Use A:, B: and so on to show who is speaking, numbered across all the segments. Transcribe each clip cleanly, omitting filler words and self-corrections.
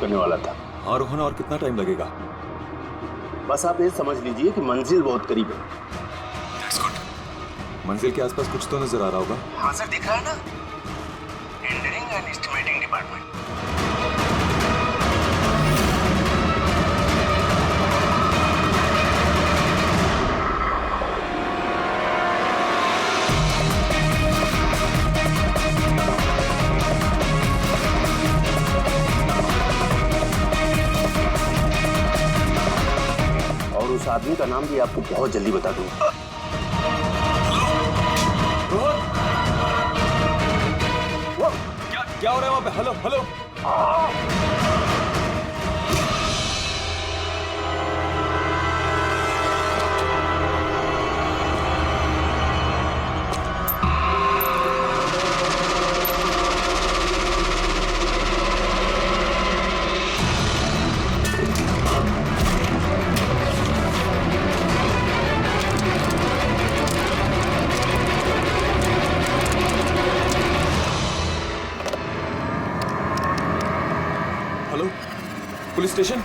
A: करने वाला था।
B: हाँ रोहन, और कितना टाइम लगेगा?
A: बस आप ये समझ लीजिए कि मंजिल बहुत करीब है।
B: That's good. मंजिल के आसपास कुछ तो नजर आ रहा होगा।
A: हाँ सर, दिख रहा है ना, टेंडरिंग एंड एस्टिमेटिंग डिपार्टमेंट। और उस आदमी का नाम भी आपको बहुत जल्दी बता दूंगा।
B: रोहन, क्या हो रहा है वहां पे? Hello hello. Hello, police station.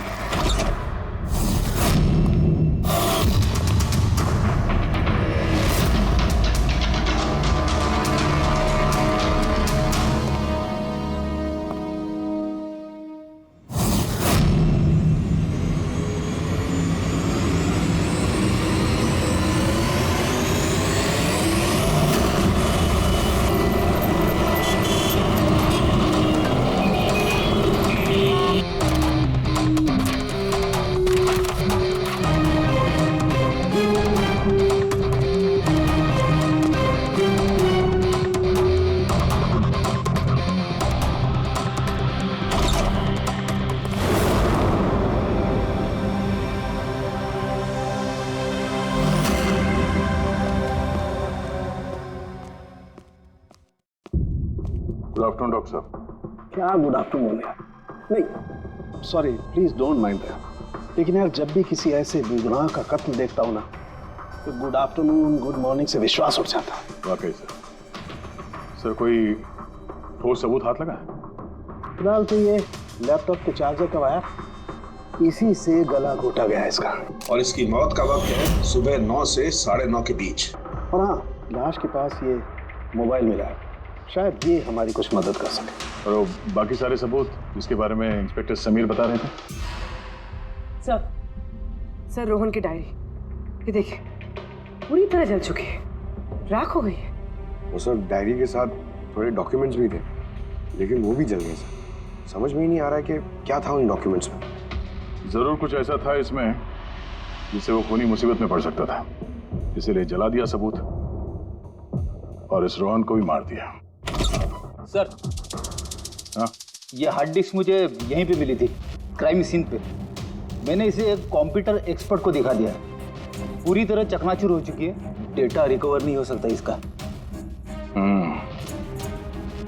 C: Good afternoon doctor साहब।
D: क्या गुड आफ्टरनून यार? नहीं sorry, please don't mind that. लेकिन यार जब भी किसी ऐसे बेगुनाह का कत्ल देखता हूँ ना, तो गुड आफ्टरनून गुड मॉर्निंग से विश्वास उठ जाता है।
C: वाकई सर। सर कोई ठोस सबूत हाथ लगा?
D: फिलहाल तो ये लैपटॉप के चार्जर का वायर, इसी से गला घोटा गया है इसका।
E: और इसकी मौत का वक्त है सुबह 9 से 9:30 के बीच।
D: और हाँ, लाश के पास ये मोबाइल मिला है, शायद ये हमारी कुछ मदद कर सके।
C: और वो बाकी सारे सबूत जिसके बारे में इंस्पेक्टर समीर बता रहे थे?
F: सर रोहन की डायरी, ये देखिए पूरी तरह जल चुकी है, राख हो गई है।
G: वो सर डायरी के साथ थोड़े डॉक्यूमेंट्स भी थे, लेकिन वो भी जल गए सर। समझ में ही नहीं आ रहा है कि क्या था उन डॉक्यूमेंट्स में।
C: जरूर कुछ ऐसा था इसमें जिससे वो खूनी मुसीबत में पड़ सकता था, इसीलिए जला दिया सबूत और इस रोहन को भी मार दिया।
H: सर,
C: हाँ?
H: ये हार्ड डिस्क मुझे यहीं पे मिली थी, क्राइम सीन पे। मैंने इसे एक कंप्यूटर एक्सपर्ट को दिखा दिया, पूरी तरह चकनाचूर हो चुकी है, डेटा रिकवर नहीं हो सकता इसका।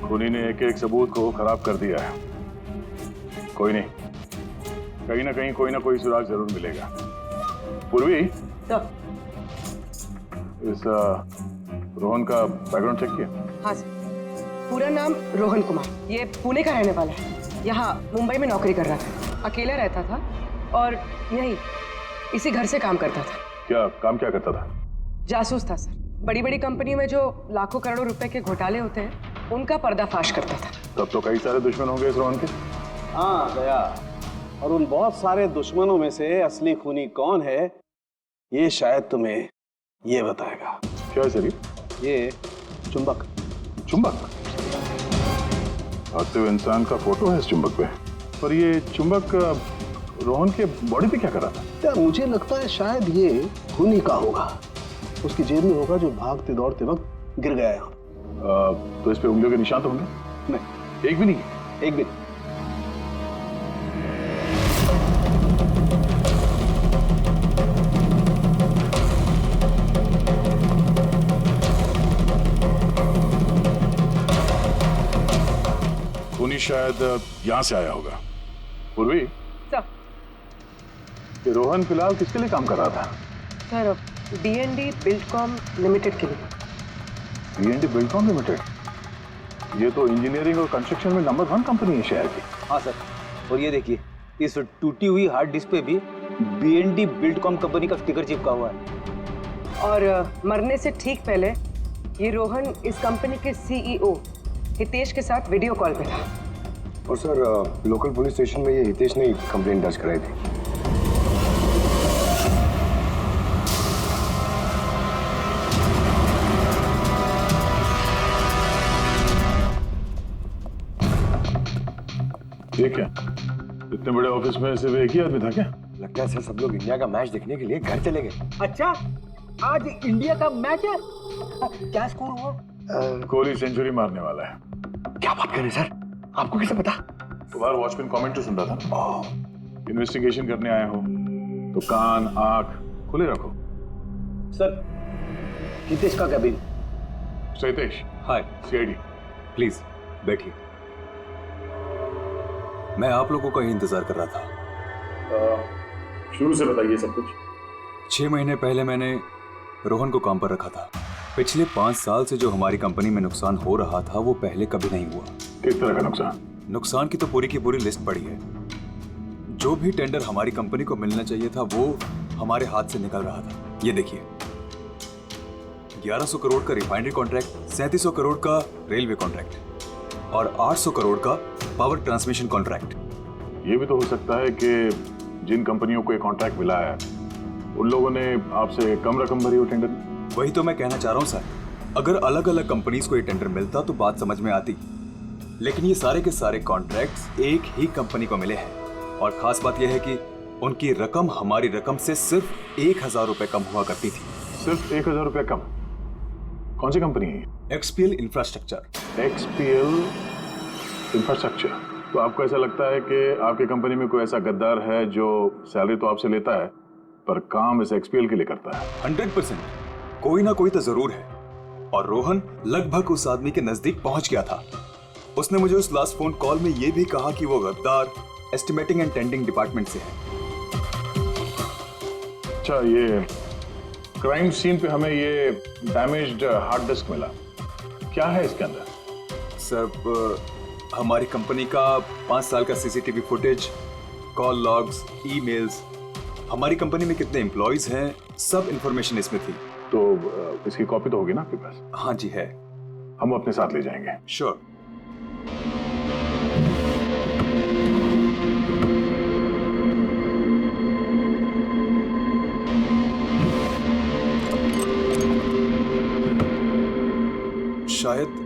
C: खूनी ने एक एक सबूत को खराब कर दिया है। कोई नहीं, कहीं ना कहीं कोई ना कोई सुराग जरूर मिलेगा। पूर्वी, इस रोहन का बैकग्राउंड चेक किया?
F: हाँ सर, पूरा नाम रोहन कुमार, ये पुणे का रहने वाला है, यहाँ मुंबई में नौकरी कर रहा था, अकेला रहता था और यही इसी घर से काम करता था।
C: क्या काम क्या करता था?
F: जासूस था सर, बड़ी बड़ी कंपनियों में जो लाखों करोड़ों रुपए के घोटाले होते हैं उनका पर्दाफाश करता था।
C: तब तो कई सारे दुश्मन होंगे इस रोहन के।
D: हाँ दया, और उन बहुत सारे दुश्मनों में से असली खूनी कौन है ये शायद तुम्हें ये बताएगा।
C: क्या है सर
D: ये चुंबक।
C: चुंबक? भागते हुए इंसान का फोटो है इस चुंबक पे, पर ये चुंबक रोहन के बॉडी पे क्या कर रहा था?
D: यार मुझे लगता है शायद ये खूनी का होगा, उसकी जेब में होगा जो भागते दौड़ते वक्त गिर गया यहाँ।
C: तो इस पे उंगलियों के निशान तो होंगे?
D: नहीं,
C: एक भी नहीं?
D: एक भी।
C: खूनी शायद यहाँ से आया होगा। पूर्वी,
F: सर,
C: ये रोहन फिलहाल किसके लिए काम कर रहा था?
F: सर D&D बिल्डकॉम लिमिटेड के लिए।
C: D&D Buildcom limited? ये तो इंजीनियरिंग और कंस्ट्रक्शन में नंबर 1 कंपनी है शहर की।
H: हाँ सर, और ये देखिए, इस टूटी हुई हार्ड डिस्क पे भी BND बिल्डकॉम कंपनी का स्टिकर चिपका हुआ है।
F: और मरने से ठीक पहले ये रोहन इस कंपनी के CEO हितेश के साथ वीडियो कॉल पे था।
G: और सर लोकल पुलिस स्टेशन में ये हितेश ने कंप्लेंट दर्ज कराई थी।
C: ये क्या, इतने बड़े ऑफिस में सिर्फ एक ही आदमी था क्या?
G: लगता है सर सब लोग इंडिया का मैच देखने के लिए घर चले गए।
H: अच्छा, आज इंडिया का मैच है। क्या स्कोर हुआ?
C: कोहली सेंचुरी मारने वाला है।
G: क्या बात कर रहे हैं सर, आपको कैसे पता?
C: बाहर वॉचमैन कमेंट्री सुन रहा था। इन्वेस्टिगेशन करने आए हो तो कान आंख खुले रखो।
H: सर, हितेश का कैबिन।
C: सहितेश,
B: हाय,
C: CID।
B: प्लीज बैठिए। मैं आप लोगों का ही इंतजार कर रहा था।
C: शुरू से बताइए सब कुछ।
B: 6 महीने पहले मैंने रोहन को काम पर रखा था। पिछले 5 साल से जो हमारी कंपनी में नुकसान हो रहा था वो पहले कभी नहीं हुआ।
C: किस तरह का नुकसान?
B: नुकसान की तो पूरी की पूरी लिस्ट पड़ी है। जो भी टेंडर हमारी कंपनी को मिलना चाहिए था वो हमारे हाथ से निकल रहा था। ये देखिए, 1100 करोड़ का रिफाइनरी कॉन्ट्रैक्ट, 3700 करोड़ का रेलवे कॉन्ट्रैक्ट और 800 करोड़ का पावर ट्रांसमिशन कॉन्ट्रैक्ट।
C: ये भी तो हो सकता है कि जिन कंपनियों को ये कॉन्ट्रैक्ट मिला है उन लोगों ने आपसे कम रकम भरी हो टेंडर में।
B: वही तो मैं कहना चाह रहा हूँ सर। अगर अलग अलग कंपनीज को ये टेंडर मिलता तो बात समझ में आती, लेकिन ये सारे के सारे कॉन्ट्रैक्ट्स एक ही कंपनी को मिले हैं। और खास बात यह है कि उनकी रकम हमारी रकम से सिर्फ 1000 रुपए कम हुआ करती थी।
C: सिर्फ 1000 रुपया कम? कौन सी कंपनी है?
B: XPL infrastructure.
C: XPL infrastructure. तो आपको ऐसा लगता है कि आपकी कंपनी में कोई ऐसा गद्दार है जो सैलरी तो आपसे लेता है पर काम इस XPL के लिए करता है?
B: 100% कोई ना कोई तो जरूर है। और रोहन लगभग उस आदमी के नजदीक पहुंच गया था। उसने मुझे उस लास्ट फोन कॉल में यह भी कहा कि वो गद्दार एस्टिमेटिंग एंड टेंडिंग डिपार्टमेंट से है।
C: अच्छा, ये क्राइम सीन पे हमें ये डैमेज्ड हार्ड डिस्क मिला, क्या है इसके अंदर?
B: सर, हमारी कंपनी का 5 साल का CCTV footage, call logs, emails, हमारी कंपनी में कितने एम्प्लॉयज हैं, सब इंफॉर्मेशन इसमें थी।
C: तो इसकी कॉपी तो होगी ना आपके पास?
B: हाँ जी है।
C: हम अपने साथ ले जाएंगे।
B: श्योर। शायद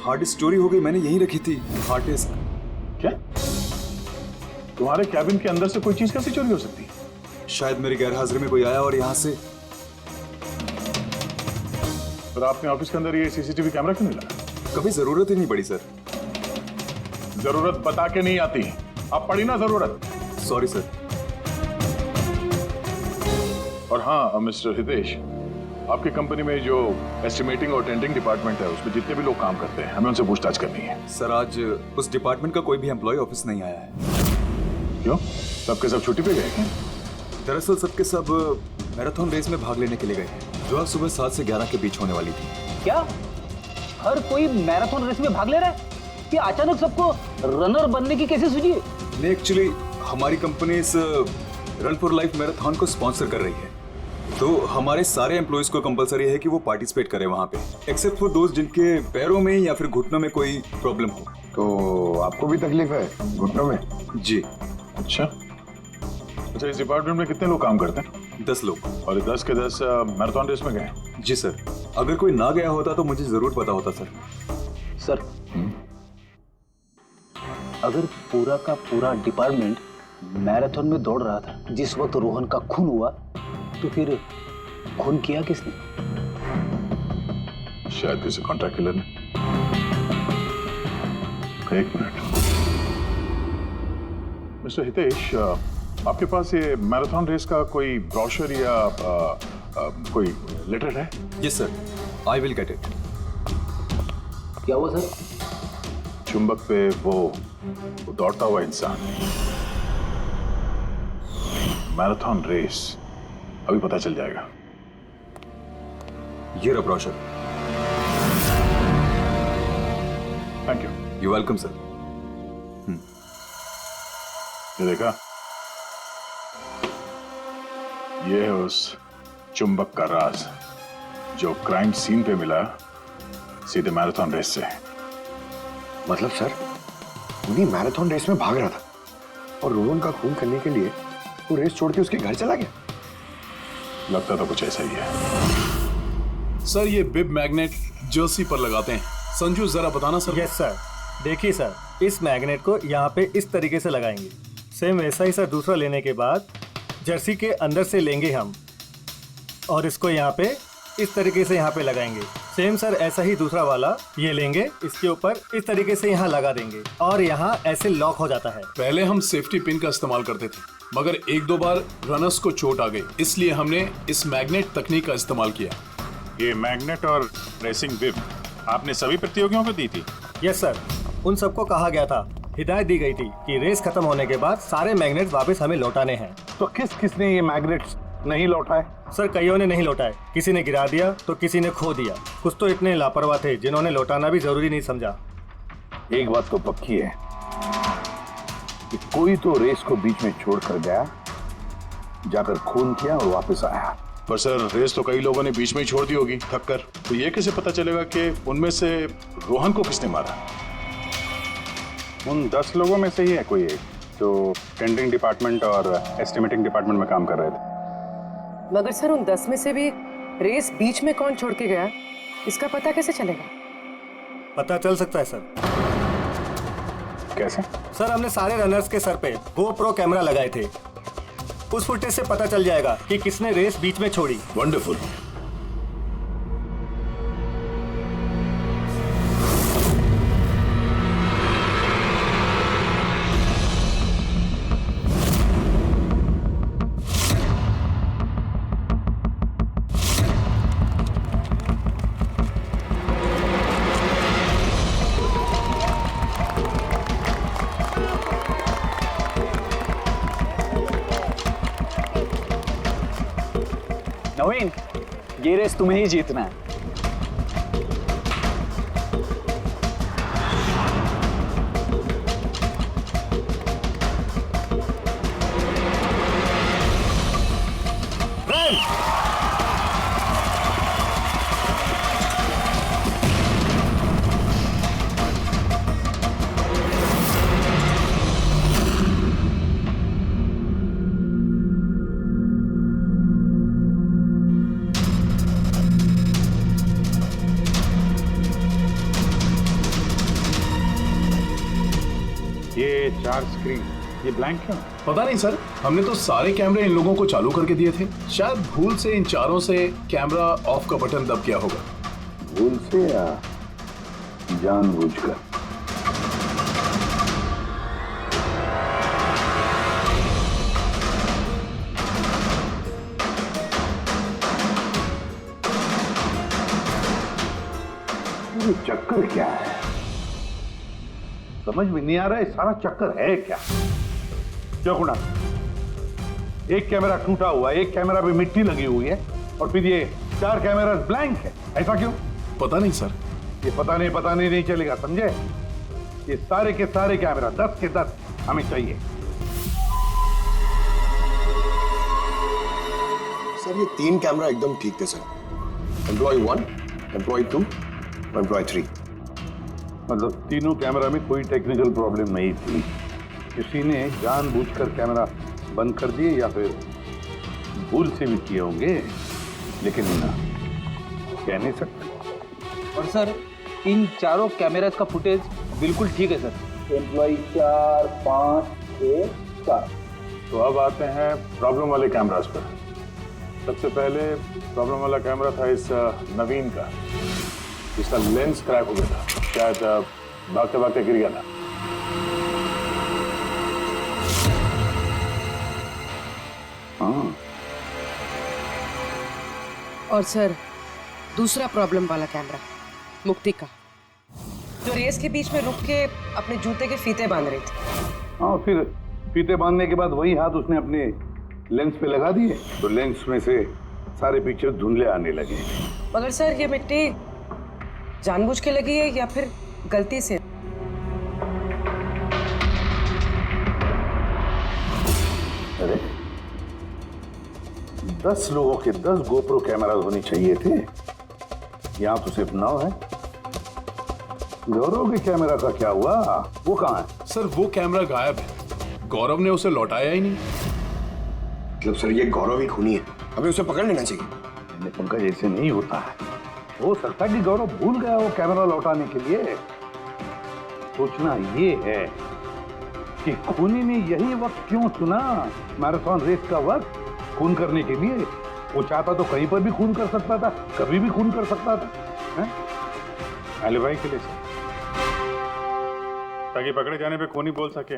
B: हार्ड डिस्क चोरी हो गई, मैंने यहीं रखी थी हार्ड डिस्क।
C: क्या तुम्हारे कैबिन के अंदर से कोई चीज कैसे चोरी हो सकती है?
B: शायद मेरी गैरहाजिरी में कोई आया और यहाँ से।
C: पर आपने ऑफिस के अंदर ये CCTV कैमरा क्यों नहीं लगा?
B: कभी जरूरत ही नहीं पड़ी सर।
C: जरूरत बता के नहीं आती, अब पड़ी ना जरूरत।
B: Sorry sir.
C: और हाँ मिस्टर हितेश, आपकी कंपनी में जो एस्टिमेटिंग और टेंडिंग डिपार्टमेंट है उसमें जितने भी लोग काम करते हैं हमें उनसे पूछताछ करनी है।
B: सर, आज उस डिपार्टमेंट का कोई भी एम्प्लॉय ऑफिस नहीं आया है।
C: क्यों, सबके सब छुट्टी पे गए हैं?
B: दरअसल सबके सब मैराथन रेस में भाग लेने के लिए गए हैं जो आज सुबह 7 से 11 के बीच होने वाली थी।
H: क्या हर कोई मैराथन रेस में भाग ले रहा है? कि अचानक सबको रनर बनने की कैसे सूझी?
B: नहीं, एक्चुअली हमारी कंपनी इस रन फॉर लाइफ मैराथन को स्पॉन्सर कर रही है, तो हमारे सारे एम्प्लॉयज को कंपलसरी है कि वो पार्टिसिपेट करें वहाँ पे, एक्सेप्ट फॉर दोस्त जिनके पैरों में या फिर घुटनों में कोई प्रॉब्लम हो।
G: तो आपको भी तकलीफ है घुटनों में?
B: जी।
C: अच्छा, इस डिपार्टमेंट में कितने लोग काम करते हैं?
B: 10 लोग।
C: और 10 के 10 मैराथन रेस में गए?
B: जी सर। अगर कोई ना गया होता तो मुझे जरूर पता होता सर।
H: सर, अगर पूरा का पूरा डिपार्टमेंट मैराथन में दौड़ रहा था जिस वक्त रोहन का खून हुआ, तो फिर खून किया किसने?
C: शायद किसी कॉन्ट्रैक्ट किलर ने। एक मिनट मिस्टर हितेश, आपके पास ये मैराथन रेस का कोई ब्रोशर या कोई लेटर है?
B: Yes sir, I will get it.
H: क्या हुआ सर?
C: चुंबक पे वो दौड़ता हुआ इंसान, मैराथन रेस, अभी पता चल जाएगा।
B: ये रहा brochure.
C: Thank you.
B: You welcome sir.
C: ये देखा, ये है उस चुंबक का राज जो क्राइम सीन पे मिला सीधे मैराथन रेस से।
G: मतलब सर, उन्हीं मैराथन रेस में भाग रहा था और रोहन का खून करने के लिए वो रेस छोड़ के उसके घर चला गया।
C: लगता तो कुछ ऐसा ही है।
I: सर ये बिब मैग्नेट जर्सी पर लगाते हैं। संजू जरा बताना सर।
J: Yes sir. देखिए सर, इस मैग्नेट को यहाँ पे इस तरीके से लगाएंगे। सेम वैसा ही सर दूसरा लेने के बाद जर्सी के अंदर से लेंगे हम और इसको यहाँ पे इस तरीके से यहाँ पे लगाएंगे। सेम सर ऐसा ही दूसरा वाला ये लेंगे, इसके ऊपर इस तरीके से यहाँ लगा देंगे और यहाँ ऐसे लॉक हो जाता है।
I: पहले हम सेफ्टी पिन का इस्तेमाल करते थे, मगर एक दो बार रनर्स को चोट आ गई, इसलिए हमने इस मैग्नेट तकनीक का इस्तेमाल किया।
C: ये मैग्नेट और रेसिंग बिब आपने सभी प्रतियोगियों को दी थी?
J: यस सर, उन सबको कहा गया था, हिदायत दी गई थी कि रेस खत्म होने के बाद सारे मैग्नेट वापस हमें लौटाने हैं।
D: तो किसने ये मैग्नेट्स नहीं लौटाए?
J: सर कईयों ने नहीं लौटाए, किसी ने गिरा दिया तो किसी ने खो दिया। कुछ तो इतने लापरवाह थे जिन्होंने लौटाना भी जरूरी नहीं समझा।
D: एक बात तो पक्की है कि कोई तो रेस को बीच में छोड़ कर गया, जाकर खून किया और वापस आया।
C: पर सर रेस तो कई लोगों ने बीच में ही छोड़ दी होगी थक कर, तो ये कैसे पता चलेगा कि उनमें से रोहन को किसने मारा?
K: उन 10 लोगों में से ही है कोई एक जो टेंडरिंग डिपार्टमेंट और एस्टिमेटिंग डिपार्टमेंट में काम कर रहे थे।
F: मगर सर उन 10 में से भी रेस बीच में कौन छोड़ के गया, इसका पता कैसे चलेगा?
J: पता चल सकता है सर।
K: कैसे?
J: सर हमने सारे रनर्स के सर पे GoPro कैमरा लगाए थे, उस फुटेज से पता चल जाएगा कि किसने रेस बीच में छोड़ी।
C: वंडरफुल।
H: नवीन, ये रेस तुम्हें ही जीतना है।
K: ये 4 स्क्रीन, ये ब्लैंक क्यों?
I: पता नहीं सर, हमने तो सारे कैमरे इन लोगों को चालू करके दिए थे। शायद भूल से इन चारों से कैमरा ऑफ का बटन दब गया होगा।
D: भूल से या जानबूझकर? ये चक्कर क्या है? समझ में नहीं आ रहा है, सारा चक्कर है क्या? क्यों कुणाल? एक कैमरा टूटा हुआ है, एक कैमरा पे मिट्टी लगी हुई है और फिर ये 4 कैमरा ब्लैंक है, ऐसा क्यों?
I: पता नहीं सर।
D: ये पता नहीं चलेगा, समझे? ये सारे के सारे कैमरा 10 के 10 हमें चाहिए।
G: सर ये 3 कैमरा एकदम ठीक थे सर। Employ 1, employ 2, employ 3।
D: मतलब तीनों कैमरा में कोई टेक्निकल प्रॉब्लम नहीं थी, किसी ने जानबूझकर कैमरा बंद कर दिए या फिर भूल से भी किए होंगे, लेकिन ना कह नहीं सकते।
H: और सर इन चारों कैमरास का फुटेज बिल्कुल ठीक है सर। एम्प्लॉय 4, 5, 6, 4।
C: तो अब आते हैं प्रॉब्लम वाले कैमरास पर। सबसे पहले प्रॉब्लम वाला कैमरा था इस नवीन का, जिसका लेंस क्रैक हो गया था, शायद भागते भागते गिर गया था।
D: हाँ।
F: और सर दूसरा प्रॉब्लम वाला कैमरा मुक्ति का, जो रेस के बीच में रुक के अपने जूते के फीते बांध रही थी।
D: हाँ, फिर फीते बांधने के बाद वही हाथ उसने अपने लेंस पे लगा दिए तो लेंस में से सारे पिक्चर धुंधले आने लगे।
F: मगर सर ये मिट्टी जानबूझ के लगी है या फिर गलती से?
D: 10 लोगों के 10 गोप्रो कैमरास होने चाहिए थे, यहाँ तो सिर्फ 9 है। गौरव के कैमरा का क्या हुआ? वो कहाँ है?
I: सर वो कैमरा गायब है, गौरव ने उसे लौटाया ही नहीं।
G: मतलब सर ये गौरव ही खूनी है, हमें उसे पकड़ लेना चाहिए।
D: नहीं पंकज, ऐसे नहीं होता है। हो सकता है कि गौरव भूल गया वो कैमरा लौटाने के लिए। सोचना ये है कि खूनी ने यही वक्त क्यों चुना, मैराथन रेस का वक्त, खून करने के लिए। वो चाहता तो कहीं पर भी खून कर सकता था, कभी भी खून कर सकता था।
K: एलिबाई के लिए सर, ताकि पकड़े जाने पे खूनी बोल सके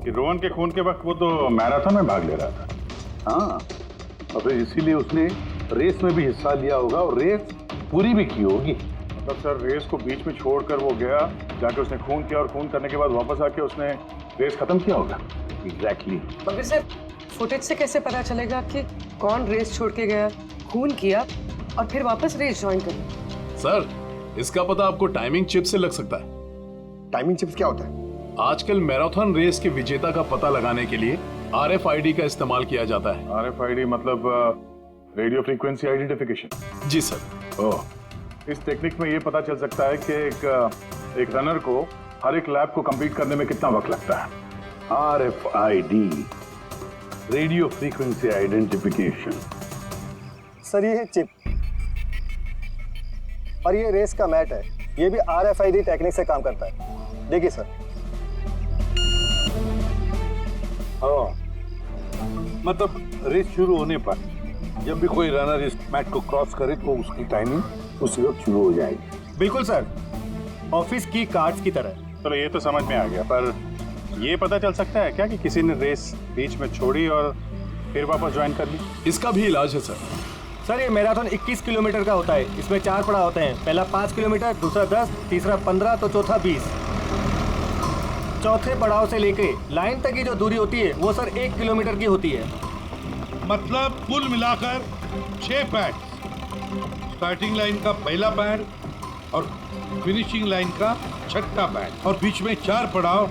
K: कि रोहन के खून के वक्त वो तो मैराथन में भाग ले रहा था।
D: हाँ, और फिर इसीलिए उसने रेस में भी हिस्सा लिया होगा और रेस पूरी भी की होगी।
K: मतलब सर रेस को बीच में छोड़कर वो गया, जाके उसने खून किया और खून करने के बाद वापस आके उसने रेस खत्म किया होगा।
D: एग्जैक्टली।
F: मगर सर फुटेज से कैसे पता चलेगा कि कौन रेस छोड़ के गया, खून किया और फिर वापस रेस ज्वाइन कर लिया?
I: सर इसका पता आपको टाइमिंग चिप से लग सकता है।
G: टाइमिंग चिप्स क्या होता है?
I: आजकल मैराथन रेस के विजेता का पता लगाने के लिए RFID का इस्तेमाल किया जाता है।
K: RFID मतलब रेडियो फ्रीक्वेंसी आइडेंटिफिकेशन।
I: जी सर।
K: ओह, इस टेक्निक में ये पता चल सकता है कि एक रनर को हर एक लैप को कंप्लीट करने में कितना वक्त लगता है।
D: RFID, radio frequency identification.
J: Sir ये है चिप और ये रेस का मैट है, ये भी RFID टेक्निक से काम करता है। देखिए सर।
D: मतलब रेस शुरू होने पर जब भी कोई रनर इस मैट को क्रॉस करे तो उसकी टाइमिंग उसी वक्त शुरू हो जाएगी।
J: बिल्कुल सर, ऑफिस की कार्ड्स की तरह।
K: चलो ये तो समझ में आ गया, पर ये पता चल सकता है क्या कि किसी ने रेस बीच में छोड़ी और फिर वापस ज्वाइन कर ली?
I: इसका भी इलाज है सर।
J: सर ये मैराथन 21 किलोमीटर का होता है, इसमें 4 पड़ाव होते हैं। पहला 5 किलोमीटर, दूसरा 10, तीसरा 15 तो चौथा 20। चौथे पड़ाव से लेके लाइन तक की जो दूरी होती है वो सर 1 किलोमीटर की होती है।
L: मतलब कुल मिलाकर 6 पैड, स्टार्टिंग लाइन का पहला पैड और फिनिशिंग लाइन का छठा पैड, और बीच में 4 पड़ाव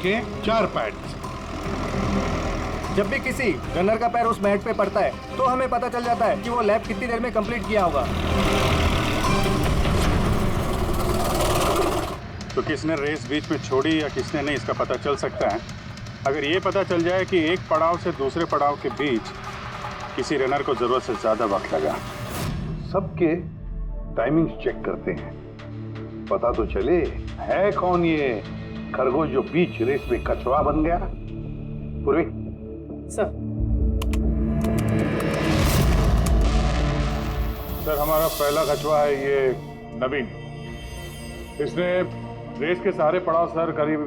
L: के 4 पैड।
J: जब भी किसी रनर का पैर उस मैट पे पड़ता है तो हमें पता चल जाता है कि वो लैप कितनी देर में कंप्लीट किया होगा।
K: तो किसने रेस बीच में छोड़ी या किसने नहीं, इसका पता चल सकता है अगर ये पता चल जाए कि एक पड़ाव से दूसरे पड़ाव के बीच किसी रनर को जरूरत से ज्यादा वक्त लगा।
D: सबके टाइमिंग चेक करते हैं, पता तो चले है कौन ये खरगोश जो बीच रेस में कछुआ बन गया। पूर्वी
K: सर हमारा पहला कछुआ है ये नवीन। इसने रेस के सारे पड़ाव सर करीब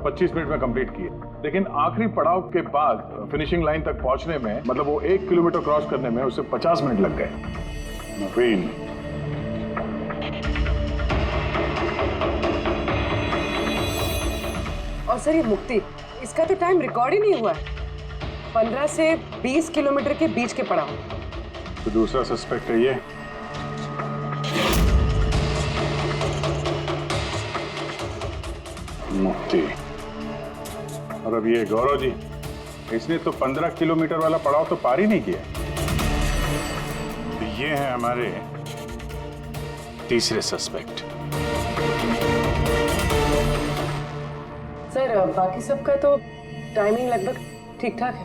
K: 25 मिनट में कंप्लीट किए, लेकिन आखिरी पड़ाव के बाद फिनिशिंग लाइन तक पहुंचने में, मतलब वो 1 किलोमीटर क्रॉस करने में उसे 50 मिनट लग गए। नवीन
F: और सर ये मुक्ति, इसका तो टाइम रिकॉर्ड ही नहीं हुआ है। 15 से 20 किलोमीटर के बीच के पड़ाव।
K: तो दूसरा सस्पेक्ट है ये। मुक्ति। और अब ये गौरव जी, इसने तो 15 किलोमीटर वाला पड़ाव तो पार ही नहीं किया। तो ये है हमारे तीसरे सस्पेक्ट।
F: सर बाकी सबका तो टाइमिंग लगभग ठीक ठाक है।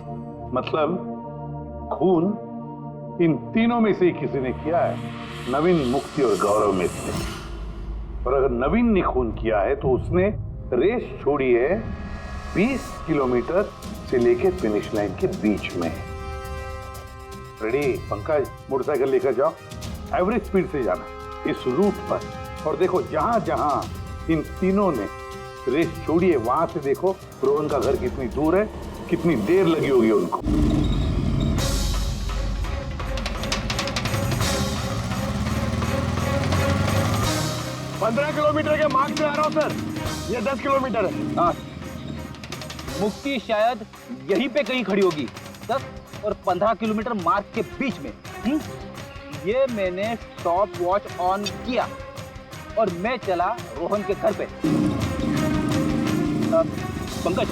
D: मतलब खून इन तीनों में से किसी ने किया है, नवीन, मुक्ति और गौरव में से। और अगर नवीन ने खून किया है तो उसने रेस छोड़ी है 20 किलोमीटर से लेकर फिनिश लाइन के बीच में। रेडी पंकज, मोटरसाइकिल लेकर जाओ, एवरेज स्पीड से जाना इस रूट पर, और देखो जहां जहां इन तीनों ने रेस छोड़ी है वहां से देखो रोहन का घर कितनी दूर है, कितनी देर लगी होगी उनको।
A: 15 किलोमीटर के मार्ग पे आ रहा हूँ सर, ये 10 किलोमीटर है।
H: हाँ, मुक्ति शायद यहीं पे कहीं खड़ी होगी, 10 और 15 किलोमीटर मार्ग के बीच में। ये मैंने स्टॉप वॉच ऑन किया और मैं चला रोहन के घर पे। पंकज,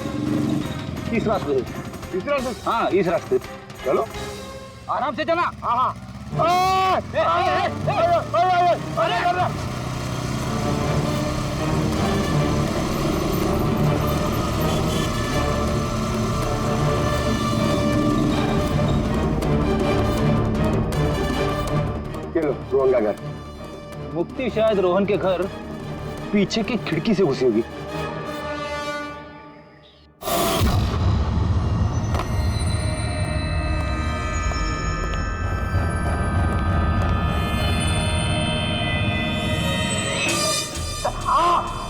H: इस रास्ते से।
A: इस रास्ते?
H: हाँ, इस रास्ते।
D: चलो
H: आराम से चला।
A: हाँ
G: चलो रोहन का घर।
H: मुक्ति शायद रोहन के घर पीछे की खिड़की से घुसी होगी।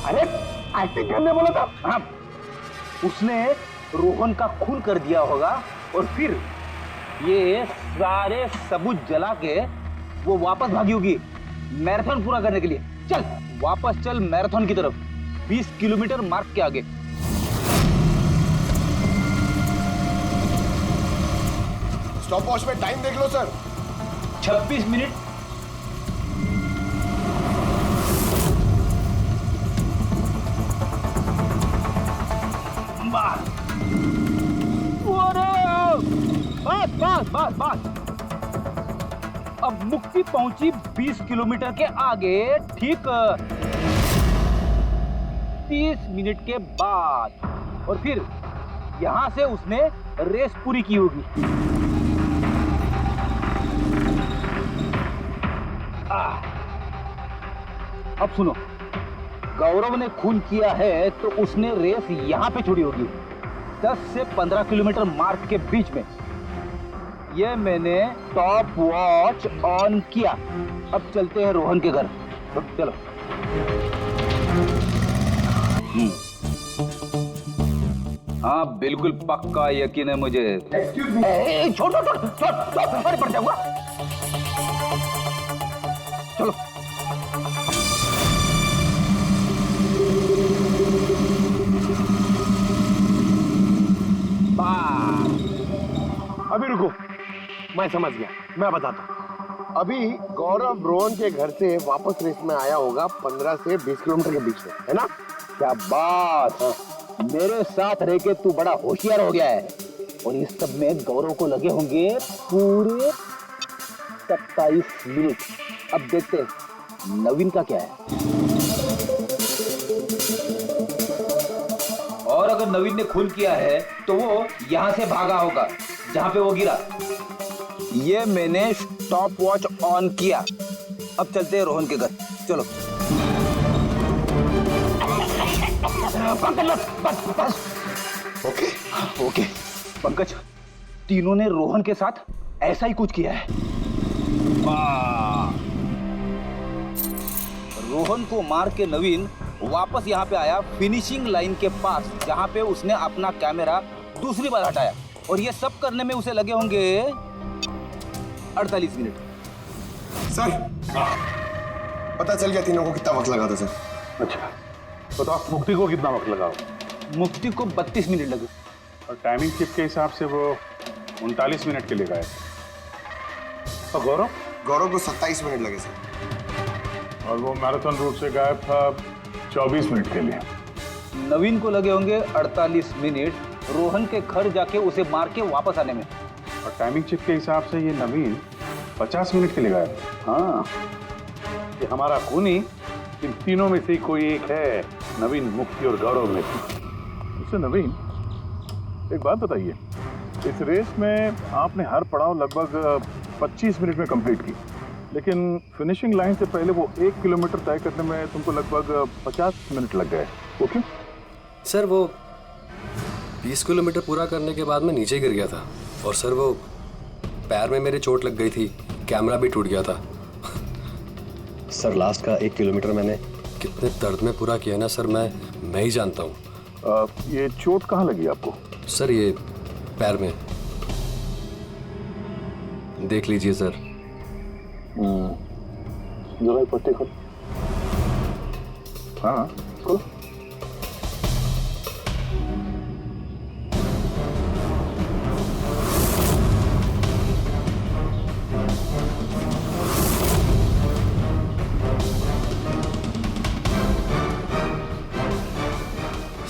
A: अरे एक्टिंग करने बोला था।
H: हाँ, उसने रोहन का खून कर दिया होगा और फिर ये सारे सबूत जला के वो वापस भागी होगी मैराथन पूरा करने के लिए। चल वापस चल मैराथन की तरफ, 20 किलोमीटर मार्ग के आगे।
G: स्टॉप वॉच में टाइम देख लो सर।
H: 26 मिनट। बस बस बस। अब मुक्ति पहुंची 20 किलोमीटर के आगे, ठीक 30 मिनट के बाद, और फिर यहां से उसने रेस पूरी की होगी। अब सुनो, गौरव ने खून किया है तो उसने रेस यहां पे छोड़ी होगी, 10 से 15 किलोमीटर मार्ग के बीच में। ये मैंने टॉप वॉच ऑन किया। अब चलते हैं रोहन के घर। चलो। हाँ बिल्कुल पक्का यकीन है मुझे। छोड़ छोड़ छोड़ छोड़, अरे पड़ जाऊंगा। चलो।
A: अभी रुको, मैं समझ गया, मैं बताता हूँ। अभी गौरव रोहन के घर से वापस रेस में आया होगा 15 से 20 किलोमीटर के बीच में, है ना?
H: क्या बात है, मेरे साथ रह के तू बड़ा होशियार हो गया है। और इस सब में गौरव को लगे होंगे पूरे 27 मिनट। अब देखते हैं नवीन का क्या है। और अगर नवीन ने खून किया है तो वो यहां से भागा होगा जहां पे वो गिरा। ये मैंने स्टॉप वॉच ऑन किया। अब चलते हैं रोहन के घर। चलो। बस बस।
G: ओके
H: ओके पंकज, तीनों ने रोहन के साथ ऐसा ही कुछ किया है। रोहन को मार के नवीन वापस यहाँ पे आया फिनिशिंग लाइन के पास, जहाँ पे उसने अपना कैमरा दूसरी बार हटाया। और ये सब करने में उसे लगे होंगे 48 मिनट।
G: सर पता चल गया तीनों को कितना वक्त लगा था सर।
C: अच्छा बताओ, मुक्ति को कितना वक्त लगा?
H: मुक्ति को 32 मिनट लगे।
C: और टाइमिंग चिप के हिसाब से वो 39 मिनट के लिए गए। और गौरव
G: को 27 मिनट लगे सर।
C: और वो मैराथन रूट से गायब था 24 मिनट के लिए।
H: नवीन को लगे होंगे 48 मिनट रोहन के घर जाके उसे मार के वापस आने में।
C: और टाइमिंग चिप के हिसाब से ये नवीन 50 मिनट के लिए गायब। हाँ, ये हमारा खूनी इन तीनों में से कोई एक है, नवीन, मुक्ति और गौरव में से। उससे नवीन, एक बात बताइए, इस रेस में आपने हर पड़ाव लगभग 25 मिनट में कंप्लीट की, लेकिन फिनिशिंग लाइन से पहले वो 1 किलोमीटर तय करने में तुमको लगभग 50 मिनट लग गए। ओके
M: सर, वो 20 किलोमीटर पूरा करने के बाद मैं नीचे गिर गया था और सर वो पैर में मेरे चोट लग गई थी, कैमरा भी टूट गया था। सर लास्ट का 1 किलोमीटर मैंने कितने दर्द में पूरा किया ना सर, मैं ही जानता हूँ।
C: ये चोट कहाँ लगी आपको?
M: सर ये पैर में, देख लीजिए सर।
C: जरा एक पट्टी खोल। हाँ खोल।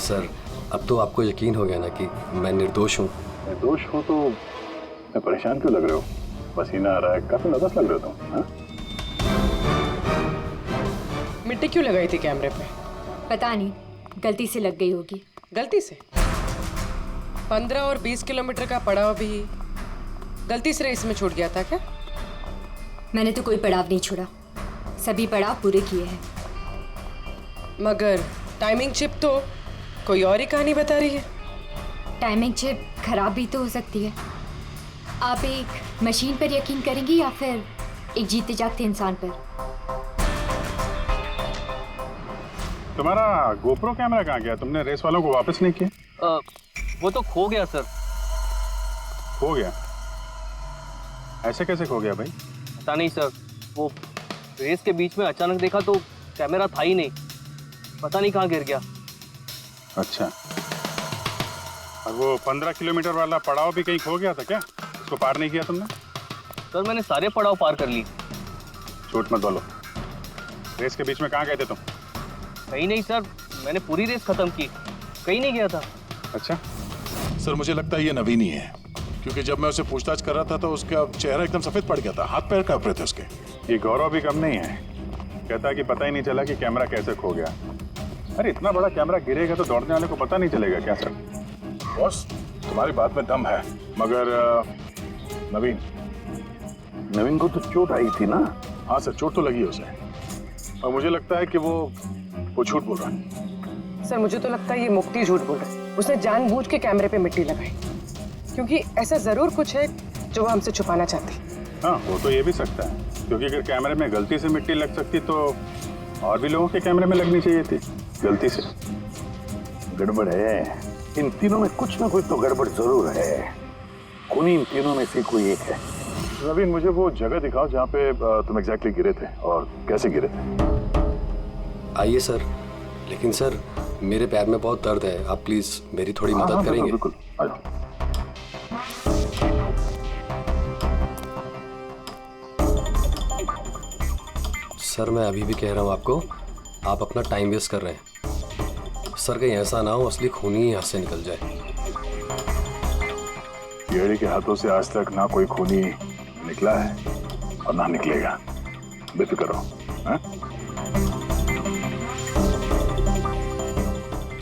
M: सर अब तो आपको यकीन हो गया ना कि मैं निर्दोष हूँ।
C: निर्दोष हो तो मैं परेशान क्यों लग रहे हो? पसीना आ रहा है, काफी नर्वस लग रहे तुम। हाँ?
F: मिट्टी क्यों लगाई थी कैमरे पे?
N: पता नहीं, गलती से लग गई होगी।
F: गलती से? 15 और 20 किलोमीटर का पड़ाव भी गलती से रेस में छूट गया था क्या?
N: मैंने तो कोई पड़ाव नहीं छोड़ा, सभी पड़ाव पूरे किए हैं।
F: मगर टाइमिंग चिप तो कोई और ही कहानी बता रही है।
N: टाइमिंग चिप खराब भी तो हो सकती है। आप एक मशीन पर यकीन करेंगी या फिर एक जीते जागते इंसान पर?
C: तुम्हारा गोप्रो कैमरा कहाँ गया? तुमने रेस वालों को वापस नहीं किया?
H: वो तो खो गया सर।
C: खो गया? ऐसे कैसे खो गया भाई?
H: पता नहीं सर, वो रेस के बीच में अचानक देखा तो कैमरा था ही नहीं, पता नहीं कहाँ गिर गया।
C: अच्छा, और वो 15 किलोमीटर वाला पड़ाव भी कहीं खो गया था क्या? उसको पार नहीं किया तुमने?
H: सर मैंने सारे पड़ाव पार कर ली।
C: झूठ मत बोलो, रेस के बीच में कहाँ गए थे तुम?
H: कहीं नहीं सर, मैंने पूरी रेस खत्म की, कहीं नहीं गया था।
C: अच्छा
K: सर, मुझे लगता है ये नवीन ही है, क्योंकि जब मैं उसे पूछताछ कर रहा था तो उसका चेहरा एकदम सफेद पड़ गया था, हाथ पैर कांप रहे थे उसके।
C: ये गौरव भी कम नहीं है, कहता है कि पता ही नहीं चला कि कैमरा कैसे खो गया। अरे इतना बड़ा कैमरा गिरेगा तो दौड़ने वाले को पता नहीं चलेगा क्या सर?
K: बॉस, तुम्हारी बात में दम है, मगर नवीन
D: को तो चोट आई थी ना?
K: हाँ सर, चोट तो लगी उसे, और मुझे लगता है कि वो झूठ बोल रहा है।
F: सर मुझे तो लगता है ये मुक्ति झूठ बोल रहा है। उसने जानबूझ के कैमरे पे मिट्टी लगाई, क्योंकि ऐसा जरूर कुछ है जो वो हमसे छुपाना चाहती।
C: हाँ, वो तो ये भी सकता है, क्योंकि अगर कैमरे में गलती से मिट्टी लग सकती तो और भी लोगों के कैमरे में लगनी चाहिए थी गलती से।
D: गड़बड़ है, इन तीनों में कुछ ना कुछ तो गड़बड़ जरूर है। खूनी इन तीनों में से कोई एक है।
C: नवीन, मुझे वो जगह दिखाओ जहाँ पे तुम एग्जैक्टली गिरे थे और कैसे गिरे थे।
M: आइए सर, लेकिन सर मेरे पैर में बहुत दर्द है, आप प्लीज मेरी थोड़ी मदद करेंगे?
C: बिल्कुल, आ जाओ।
M: सर मैं अभी भी कह रहा हूँ आपको, आप अपना टाइम वेस्ट कर रहे हैं। सर कहीं ऐसा ना हो असली खूनी ही हाथ से निकल जाए।
C: येड़ी के हाथों से आज तक ना कोई खूनी निकला है और ना निकलेगा, बेफिक्र रहो। हाँ?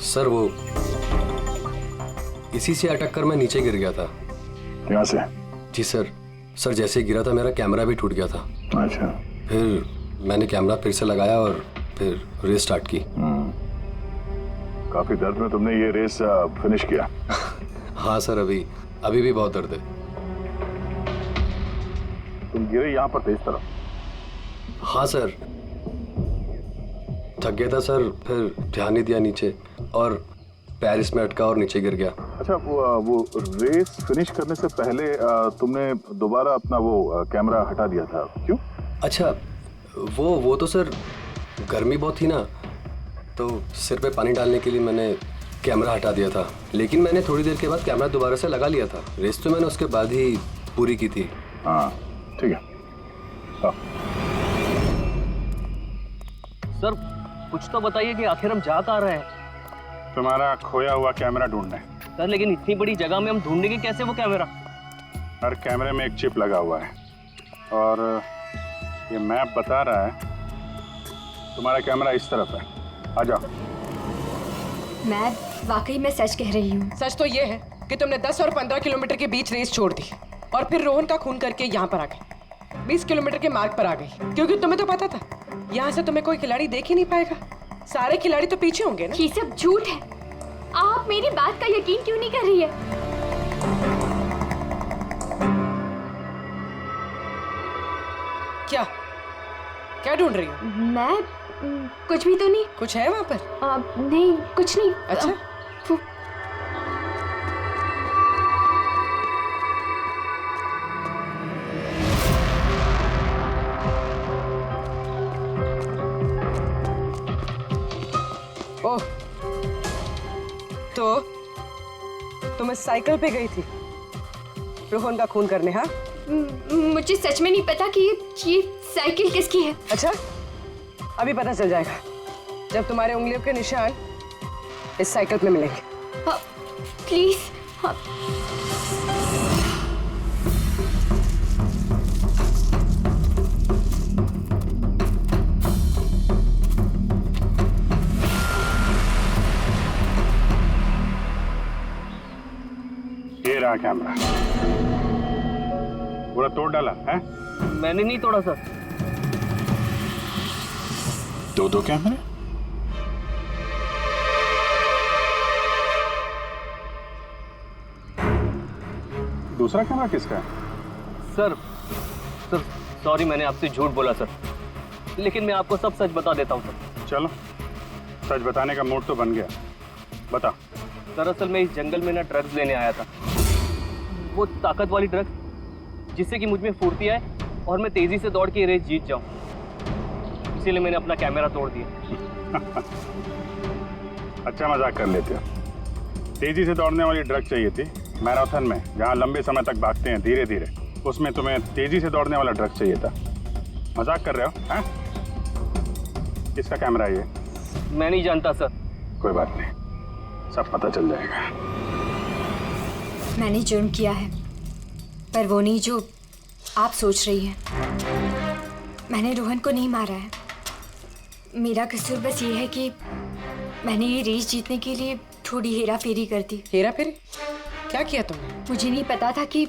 M: सर वो इसी से अटक कर मैं नीचे गिर गया था।
C: यहाँ से? जी
M: सर, सर जैसे ही गिरा था मेरा कैमरा भी टूट गया था।
C: अच्छा।
M: फिर मैंने कैमरा फिर से लगाया और फिर रेस स्टार्ट की।
C: काफी दर्द में तुमने ये रेस फिनिश किया?
M: हाँ सर, अभी भी बहुत दर्द है।
C: तुम गिरे यहाँ पर तेज तरफ?
M: हाँ सर, थक गया था सर, फिर ध्यान नहीं दिया नीचे और पैर इसमें अटका और नीचे गिर गया।
C: अच्छा, वो रेस फिनिश करने से पहले तुमने दोबारा अपना वो कैमरा हटा दिया था, क्यों?
M: अच्छा, वो तो सर गर्मी बहुत थी ना, तो सिर पे पानी डालने के लिए मैंने कैमरा हटा दिया था, लेकिन मैंने थोड़ी देर के बाद कैमरा दोबारा से लगा लिया था। रेस तो मैंने उसके बाद ही पूरी की थी।
C: हाँ ठीक है।
H: सर कुछ तो बताइए कि आखिर हम जा कहाँ रहे हैं?
C: तुम्हारा खोया हुआ कैमरा ढूंढने।
H: सर लेकिन इतनी बड़ी जगह में हम ढूंढेंगे कैसे वो कैमरा?
C: हर कैमरे में एक चिप लगा हुआ है और ये मैप बता रहा है तुम्हारा कैमरा इस तरफ है। आ जाओ।
N: मैं वाकई में सच कह रही हूँ।
F: सच तो ये है कि तुमने 10 और 15 किलोमीटर के बीच रेस छोड़ दी और फिर रोहन का खून करके यहाँ पर आ गई, 20 किलोमीटर के मार्ग पर आ गई, क्योंकि तुम्हें तो पता था यहाँ से तुम्हें कोई खिलाड़ी देख ही नहीं पाएगा। सारे खिलाड़ी तो पीछे होंगे ना।
N: ये सब झूठ है। आप मेरी बात का यकीन क्यों नहीं कर रही है?
F: क्या ढूंढ रही हो?
N: मैं कुछ भी तो नहीं।
F: कुछ है वहाँ पर?
N: नहीं, कुछ नहीं।
F: अच्छा। ओह, तो तुम इस साइकिल पे गई थी रोहन का खून करने? हाँ,
N: मुझे सच में नहीं पता कि ये साइकिल किसकी है।
F: अच्छा, अभी पता चल जाएगा जब तुम्हारे उंगलियों के निशान इस साइकिल पे मिलेंगे।
N: प्लीज।
C: रहा कैमरा? पूरा तोड़ डाला है?
H: मैंने नहीं तोड़ा सर।
I: दो कैमरे?
C: दूसरा कैमरा किसका है?
H: सर सॉरी, मैंने आपसे झूठ बोला सर, लेकिन मैं आपको सब सच बता देता हूँ सर।
C: चलो, सच बताने का मूड तो बन गया, बता।
H: दरअसल मैं इस जंगल में ना ड्रग्स लेने आया था, वो ताकत वाली ड्रग्स जिससे कि मुझ में फुर्ती आए और मैं तेजी से दौड़ के ये रेस जीत जाऊं। इसीलिए मैंने अपना कैमरा तोड़ दिया।
C: अच्छा मजाक कर लेते हो। तेजी से दौड़ने वाली ड्रग चाहिए थी मैराथन में, जहाँ लंबे समय तक भागते हैं धीरे धीरे, उसमें तुम्हें तेजी से दौड़ने वाला ड्रग चाहिए था। मजाक कर रहे हो हैं? किसका कैमरा है ये?
H: मैं नहीं जानता सर।
C: कोई बात नहीं, सब पता चल जाएगा।
N: मैंने जुर्म किया है, पर वो नहीं जो आप सोच रही हैं। मैंने रोहन को नहीं मारा है। मेरा कसूर बस ये है कि मैंने ये रेस जीतने के लिए थोड़ी हेरा फेरी कर दी।
F: हेरा फेरी? क्या किया तुमने?
N: मुझे नहीं पता था कि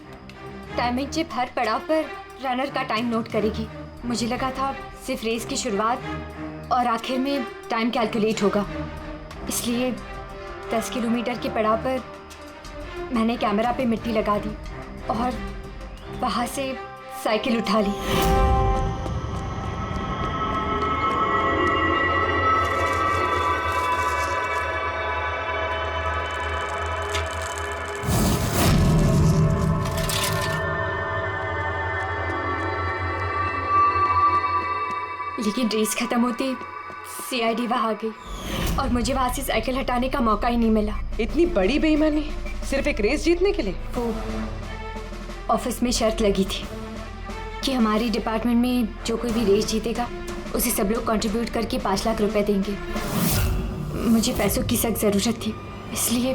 N: टाइमिंग चिप हर पड़ाव पर रनर का टाइम नोट करेगी। मुझे लगा था सिर्फ रेस की शुरुआत और आखिर में टाइम कैलकुलेट होगा, इसलिए 10 किलोमीटर के पड़ाव पर मैंने कैमरा पे मिट्टी लगा दी और वहाँ से साइकिल उठा ली। लेकिन रेस खत्म होते सीआईडी वहां आ गई और मुझे वहां से साइकिल हटाने का मौका ही नहीं मिला।
F: इतनी बड़ी बेईमानी सिर्फ एक रेस जीतने के लिए?
N: वो ऑफिस में शर्त लगी थी कि हमारी डिपार्टमेंट में जो कोई भी रेस जीतेगा उसे सब लोग कंट्रीब्यूट करके 5 लाख रुपए देंगे। मुझे पैसों की सख्त जरूरत थी, इसलिए।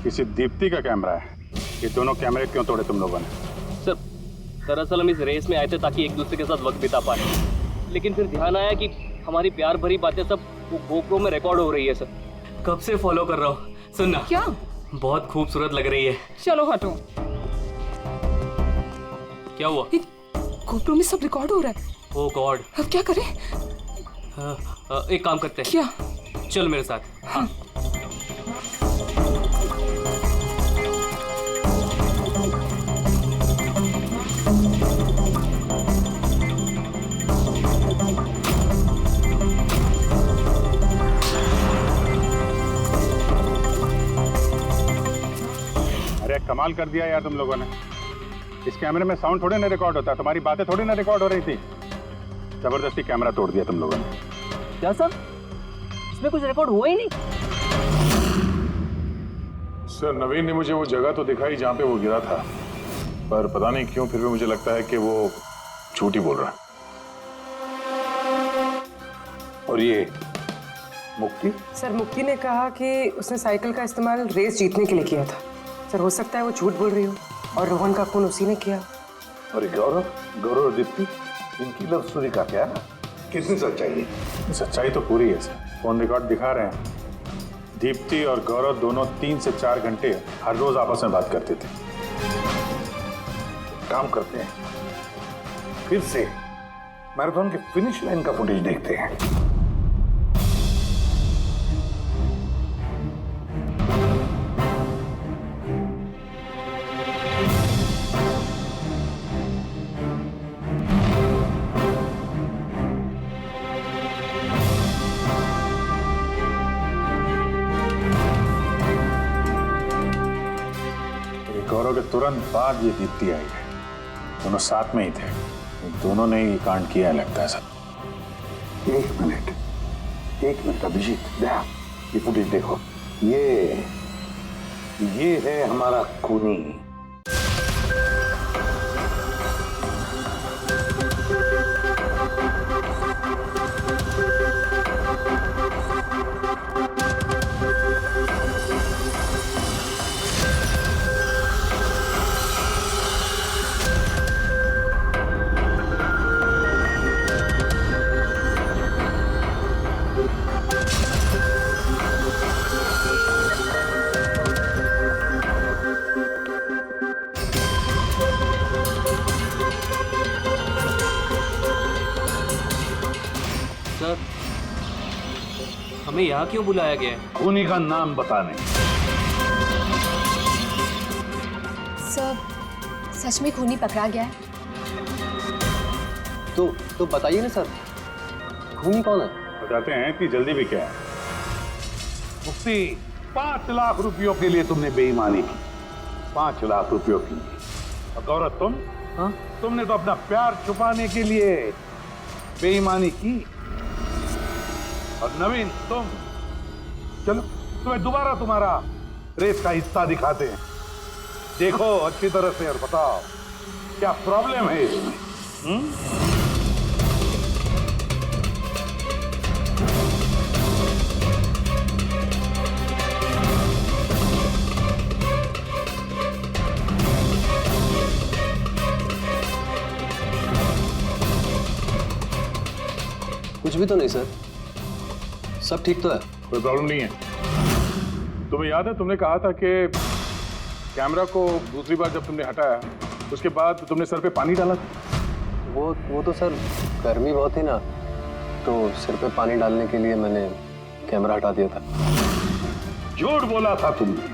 C: किसी दीप्ति का कैमरा है? ये दोनों कैमरे क्यों तोड़े तुम लोगों ने?
H: सर दरअसल हम इस रेस में आए थे ताकि एक दूसरे के साथ वक्त बिता पाए, लेकिन फिर ध्यान आया कि हमारी प्यार भरी बातें सब वो गोप्रो में रिकॉर्ड हो रही है सर।
O: कब से फॉलो कर रहा हूँ। सुनना,
F: क्या?
O: बहुत खूबसूरत लग रही है।
F: चलो हटो।
O: क्या हुआ?
F: गोप्रो में सब रिकॉर्ड हो रहा है।
O: ओह गॉड,
F: अब क्या करें?
O: एक काम करते हैं।
F: क्या?
O: चल मेरे साथ। हाँ।
C: कमाल कर दिया यार तुम लोगों ने। इस कैमरे में साउंड थोड़ी ना रिकॉर्ड होता, तुम्हारी बातें थोड़ी ना रिकॉर्ड हो रही थी। जबरदस्ती कैमरा तोड़ दिया तुम लोगों ने।
H: क्या सर? इसमें कुछ रिकॉर्ड हुआ ही नहीं।
K: सर नवीन ने मुझे वो जगह तो दिखाई जहां पे वो गिरा था, पर पता नहीं क्यों फिर भी मुझे लगता है कि वो झूठ ही बोल रहा है।
D: और ये मुक्ति?
F: सर मुक्ति ने कहा कि उसने साइकिल का इस्तेमाल रेस जीतने के लिए किया था। सर हो सकता है वो झूठ बोल रही हो और रोहन का खून उसी ने किया।
D: और गौरव और दीप्ति, इनकी लव स्टोरी का क्या? कितनी सच्चाई है?
C: सच्चाई तो पूरी है सर, फोन रिकॉर्ड दिखा रहे हैं। दीप्ति और गौरव दोनों 3 से 4 घंटे हर रोज आपस में बात करते थे।
D: काम करते हैं, फिर से मैराथन के फिनिश लाइन का फुटेज देखते हैं।
C: गौरव के तुरंत बाद ये दीप्ति आई है, दोनों साथ में ही थे। दोनों ने ही कांड किया है लगता है सर।
D: एक मिनट अभिजीत, ये फुटेज देखो। ये है हमारा खूनी।
O: सर, हमें यहाँ क्यों बुलाया गया है?
D: खूनी का नाम बताने।
N: सर, सच में खूनी पकड़ा गया है?
M: तो बताइए ना सर, खूनी कौन है?
C: बताते हैं, इतनी जल्दी भी क्या है।
D: मुफ्ती, 5 लाख रुपयों के लिए तुमने बेईमानी की। 5 लाख रुपयों की। और गौरव तुम? हाँ? तुमने तो अपना प्यार छुपाने के लिए बेईमानी की। और नवीन तुम, चलो तुम्हें दोबारा तुम्हारा रेस का हिस्सा दिखाते हैं। देखो अच्छी तरह से और बताओ क्या प्रॉब्लम है इसमें।
M: कुछ भी तो नहीं सर, सब ठीक तो है।
C: कोई प्रॉब्लम नहीं है। तुम्हें याद है तुमने कहा था कि कैमरा को दूसरी बार जब तुमने हटाया उसके बाद तुमने सर पे पानी डाला था?
M: वो तो सर गर्मी बहुत थी ना, तो सिर पे पानी डालने के लिए मैंने कैमरा हटा दिया था।
D: झूठ बोला था तुमने,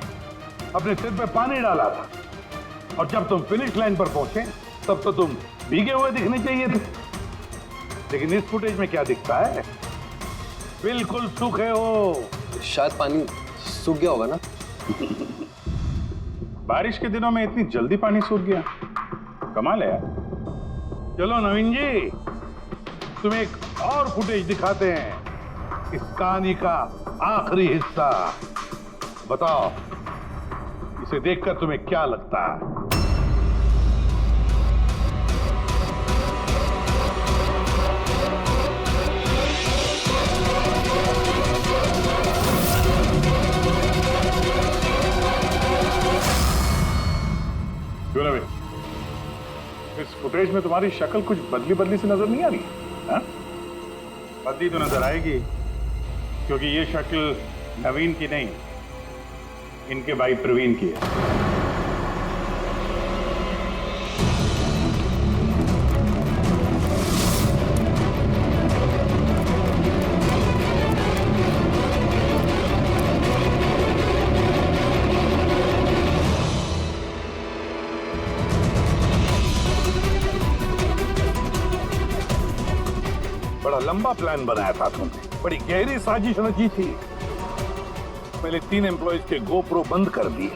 D: अपने सिर पे पानी डाला था। और जब तुम फिनिश लाइन पर पहुंचे तब तो तुम भीगे हुए दिखने चाहिए थे। लेकिन इस फुटेज में क्या दिखता है? बिल्कुल सूखे हो।
M: शायद पानी सूख गया होगा ना।
C: बारिश के दिनों में इतनी जल्दी पानी सूख गया, कमाल है यार। चलो नवीन जी, तुम्हें एक और फुटेज दिखाते हैं, इस कहानी का आखिरी हिस्सा। बताओ इसे देखकर तुम्हें क्या लगता है? क्यों नवीन, इस फुटेज में तुम्हारी शक्ल कुछ बदली बदली सी नजर नहीं आ रही? हाँ? बदली तो नजर आएगी, क्योंकि ये शक्ल नवीन की नहीं, इनके भाई प्रवीण की है।
D: बड़ा लंबा प्लान बनाया था तुमने, बड़ी गहरी साजिश रची थी। पहले 3 एम्प्लॉइज के गोप्रो बंद कर दिए,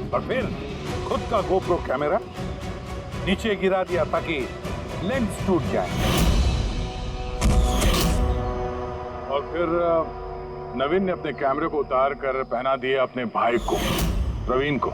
D: और फिर खुद का गोप्रो कैमरा नीचे गिरा दिया ताकि लेंस टूट जाए।
C: और फिर नवीन ने अपने कैमरे को उतार कर पहना दिया अपने भाई को, प्रवीण को।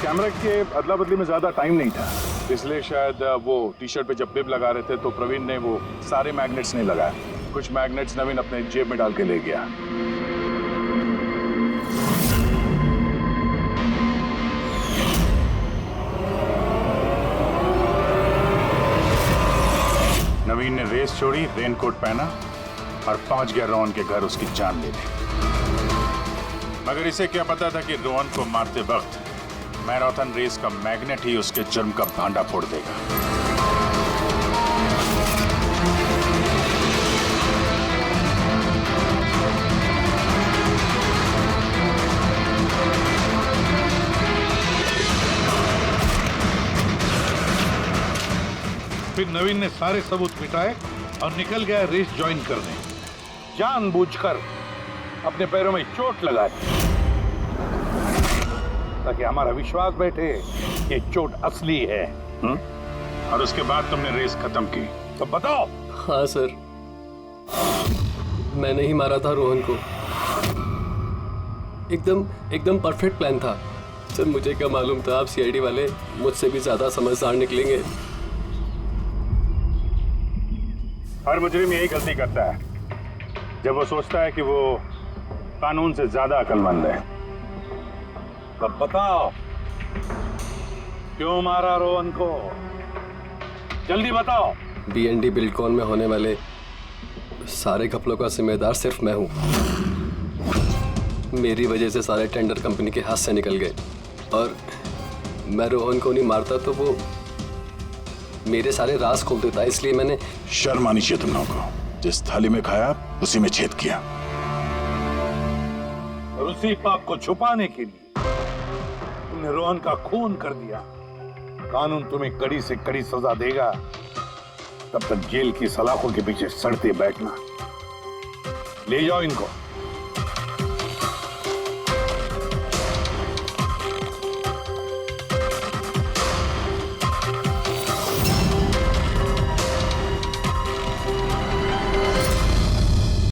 C: कैमरा के अदला बदली में ज्यादा टाइम नहीं था, इसलिए शायद वो टी शर्ट पे जब बिब लगा रहे थे तो प्रवीण ने वो सारे मैग्नेट्स नहीं लगाए। कुछ मैग्नेट्स नवीन अपने जेब में डाल के ले गया। नवीन ने रेस छोड़ी, रेनकोट पहना और पहुंच गया रोहन के घर उसकी जान लेने। मगर इसे क्या पता था कि रोहन को मारते वक्त मैराथन रेस का मैग्नेट ही उसके जुर्म का भांडा फोड़ देगा।
L: फिर नवीन ने सारे सबूत मिटाए और निकल गया रेस ज्वाइन करने।
D: जानबूझकर अपने पैरों में चोट लगा दी ताकि हमारा विश्वास बैठे कि चोट असली है।
C: और उसके बाद तुमने रेस खत्म की।
D: तो बताओ।
M: हाँ सर, मैंने ही मारा था रोहन को। एकदम परफेक्ट प्लान था। सर मुझे क्या मालूम था आप सीआईडी वाले मुझसे भी ज्यादा समझदार निकलेंगे।
C: हर मुजरिम यही गलती करता है जब वो सोचता है कि वो कानून से ज्यादा अक्लमंद है। तब बताओ क्यों मारा रोहन को, जल्दी बताओ।
M: BND बिल्डकॉन में होने वाले सारे घपलों का जिम्मेदार सिर्फ मैं हूं। मेरी वजह से सारे टेंडर कंपनी के हाथ से निकल गए और मैं रोहन को नहीं मारता तो वो मेरे सारे राज खोल देता, इसलिए मैंने।
E: शर्म आनी चाहिए तुम लोगों को। जिस थाली में खाया उसी में छेद किया।
L: और उसी पाप को छुपाने के लिए तुमने रोहन का खून कर दिया। कानून तुम्हें कड़ी से कड़ी सजा देगा, तब तक जेल की सलाखों के पीछे सड़ते बैठना। ले जाओ इनको।